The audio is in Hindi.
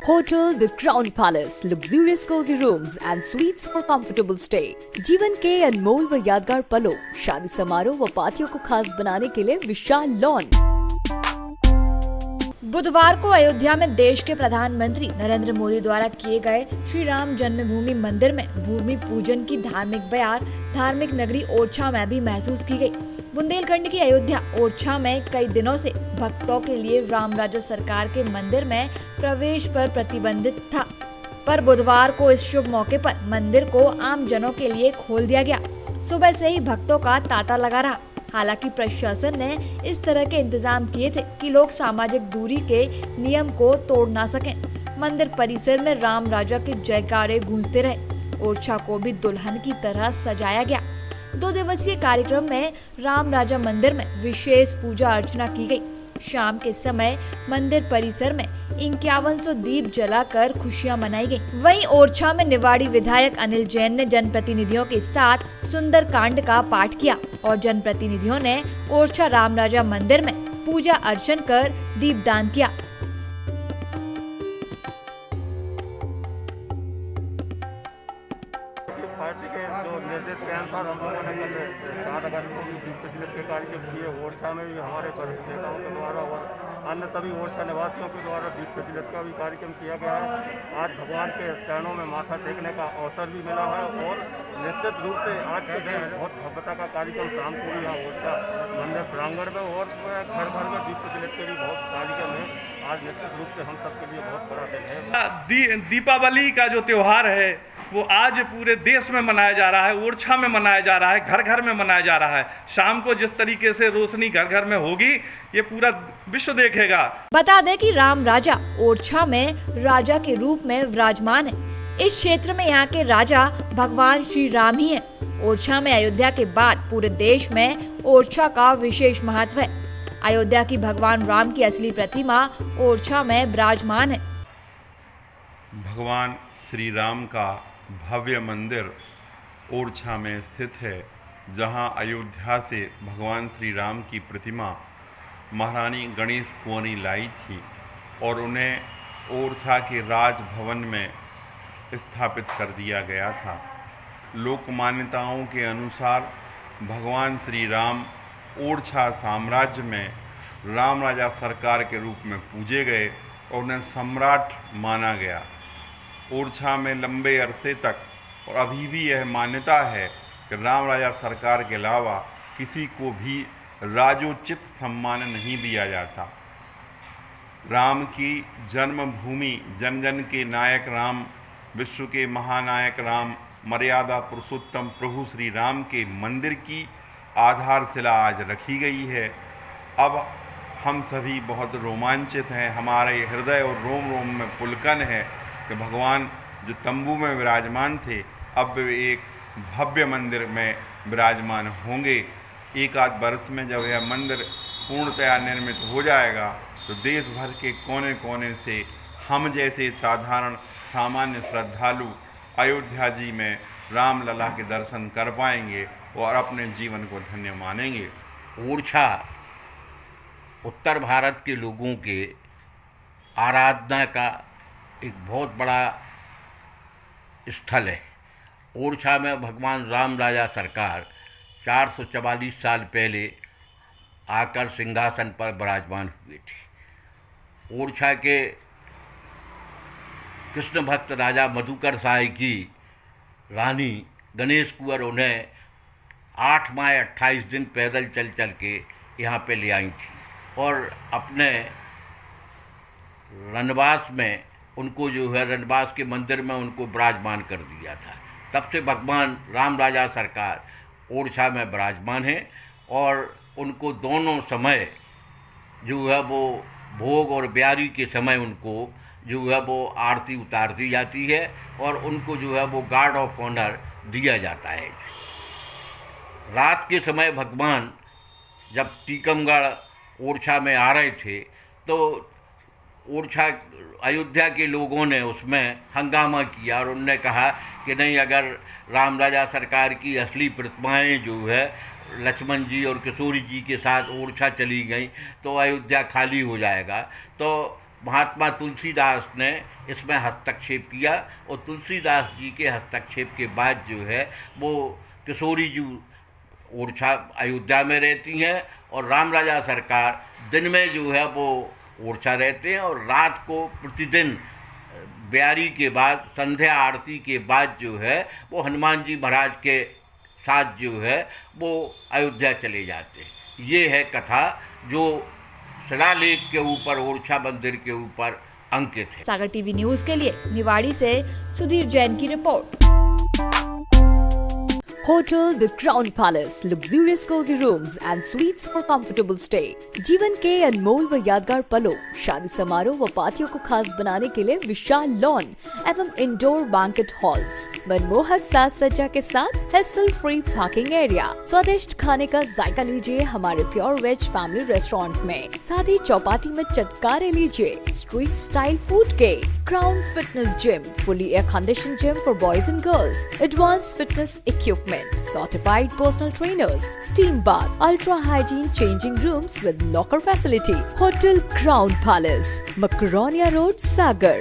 Hotel The Crown Palace, luxurious cozy rooms and suites for comfortable stay. जीवन के अनमोल व यादगार पलों, शादी समारोह व पार्टियों को खास बनाने के लिए विशाल लॉन। बुधवार को अयोध्या में देश के प्रधानमंत्री नरेंद्र मोदी द्वारा किए गए श्री राम जन्मभूमि मंदिर में भूमि पूजन की धार्मिक बयार धार्मिक नगरी ओरछा में भी महसूस की गई। बुंदेलखंड की अयोध्या ओरछा में कई दिनों से भक्तों के लिए रामराजा सरकार के मंदिर में प्रवेश पर प्रतिबंधित था, पर बुधवार को इस शुभ मौके पर मंदिर को आम जनों के लिए खोल दिया गया। सुबह से ही भक्तों का तांता लगा रहा। हालांकि प्रशासन ने इस तरह के इंतजाम किए थे कि लोग सामाजिक दूरी के नियम को तोड़ ना सकें। मंदिर परिसर में राम राजा के जयकारे गूंजते रहे। ओरछा को भी दुल्हन की तरह सजाया गया। 2 दिवसीय कार्यक्रम में राम राजा मंदिर में विशेष पूजा अर्चना की गई। शाम के समय मंदिर परिसर में 5100 दीप जलाकर खुशियां मनाई गई। वहीं ओरछा में निवाड़ी विधायक अनिल जैन ने जनप्रतिनिधियों के साथ सुंदर कांड का पाठ किया और जनप्रतिनिधियों ने ओरछा राम राजा मंदिर में पूजा अर्चन कर दीपदान किया। पार्टी के जो निर्देश के अनुसार हम लोगों ने कल 7 अगस्त को भी दीप प्रज्वलित के कार्यक्रम किए। ओरछा में भी हमारे वरिष्ठ नेताओं के द्वारा और अन्य सभी ओरछा निवासियों के द्वारा दीप प्रज्वलित का भी कार्यक्रम किया गया है। आज भगवान के चरणों में माथा टेकने का अवसर भी मिला है और निश्चित रूप से आज के दिन बहुत भव्यता का कार्यक्रम शाम को भी यहाँ ओरछा मंदिर प्रांगण में और घर घर में दीप प्रज्वलित के भी बहुत कार्यक्रम है। आज निश्चित रूप से हम सबके लिए बहुत बड़ा दिन है। दीपावली का जो त्यौहार है वो आज पूरे देश में मनाया जा रहा है, ओरछा में मनाया जा रहा है, घर घर में मनाया जा रहा है। शाम को जिस तरीके से रोशनी घर घर में होगी ये पूरा विश्व देखेगा। बता दें कि राम राजा ओरछा में राजा के रूप में विराजमान है। इस क्षेत्र में यहाँ के राजा भगवान श्री राम ही है। ओरछा में अयोध्या के बाद पूरे देश में ओरछा का विशेष महत्व है। अयोध्या की भगवान राम की असली प्रतिमा ओरछा में विराजमान है। भगवान श्री राम का भव्य मंदिर ओरछा में स्थित है, जहां अयोध्या से भगवान श्री राम की प्रतिमा महारानी गणेश कुंवरी लाई थी और उन्हें ओरछा के राजभवन में स्थापित कर दिया गया था। लोक मान्यताओं के अनुसार भगवान श्री राम ओरछा साम्राज्य में राम राजा सरकार के रूप में पूजे गए और उन्हें सम्राट माना गया। ओरछा में लंबे अरसे तक और अभी भी यह मान्यता है कि राम राजा सरकार के अलावा किसी को भी राजोचित सम्मान नहीं दिया जाता। राम की जन्मभूमि, जन जन के नायक राम, विश्व के महानायक राम, मर्यादा पुरुषोत्तम प्रभु श्री राम के मंदिर की आधारशिला आज रखी गई है। अब हम सभी बहुत रोमांचित हैं, हमारे हृदय और रोम रोम में पुलकन है कि भगवान जो तंबू में विराजमान थे अब वे एक भव्य मंदिर में विराजमान होंगे। एक आध वर्ष में जब यह मंदिर पूर्णतया निर्मित हो जाएगा तो देश भर के कोने कोने से हम जैसे साधारण सामान्य श्रद्धालु अयोध्या जी में राम लला के दर्शन कर पाएंगे और अपने जीवन को धन्य मानेंगे। ओरछा उत्तर भारत के लोगों के आराधना का एक बहुत बड़ा स्थल है। ओरछा में भगवान राम राजा सरकार 444 साल पहले आकर सिंहासन पर विराजमान हुए थे। ओरछा के कृष्ण भक्त राजा मधुकर शाही की रानी गणेश कुंवर उन्हें 8 माह 28 दिन पैदल चल चल के यहाँ पे ले आई थी और अपने रनवास में उनको जो है रनवास के मंदिर में उनको विराजमान कर दिया था। तब से भगवान राम राजा सरकार ओरछा में विराजमान है और उनको दोनों समय जो है वो भोग और ब्यारी के समय उनको जो है वो आरती उतार दी जाती है और उनको जो है वो गार्ड ऑफ ऑनर दिया जाता है। रात के समय भगवान जब टीकमगढ़ ओरछा में आ रहे थे तो ओरछा अयोध्या के लोगों ने उसमें हंगामा किया और उन्होंने कहा कि नहीं, अगर राम राजा सरकार की असली प्रतिमाएं जो है लक्ष्मण जी और किशोरी जी के साथ ओरछा चली गई तो अयोध्या खाली हो जाएगा। तो महात्मा तुलसीदास ने इसमें हस्तक्षेप किया और तुलसीदास जी के हस्तक्षेप के बाद जो है वो किशोरी जी ओरछा अयोध्या में रहती हैं और राम राजा सरकार दिन में जो है वो ओरछा रहते हैं और रात को प्रतिदिन ब्यारी के बाद संध्या आरती के बाद जो है वो हनुमान जी महाराज के साथ जो है वो अयोध्या चले जाते हैं। ये है कथा जो शिलालेख के ऊपर ओरछा मंदिर के ऊपर अंकित है। सागर टीवी न्यूज के लिए निवाड़ी से सुधीर जैन की report. Hotel The Crown Palace, luxurious cozy rooms and suites for comfortable stay. जीवन के अनमोल व यादगार पलों, शादी समारोह व पार्टियों को खास बनाने के लिए विशाल लॉन एवं इंडोर बैंकेट हॉल्स, मनमोहक साज सज्जा के साथ हेसल फ्री पार्किंग एरिया। स्वादिष्ट खाने का जायका लीजिए हमारे प्योर वेज फैमिली रेस्टोरेंट में, साथ ही चौपाटी में चटकारे लीजिए स्ट्रीट स्टाइल फूड के। Crown Fitness Gym, fully air-conditioned gym for boys and girls, advanced fitness equipment, certified personal trainers, steam bath, ultra-hygiene changing rooms with locker facility. Hotel Crown Palace, Macaronia Road, Sagar.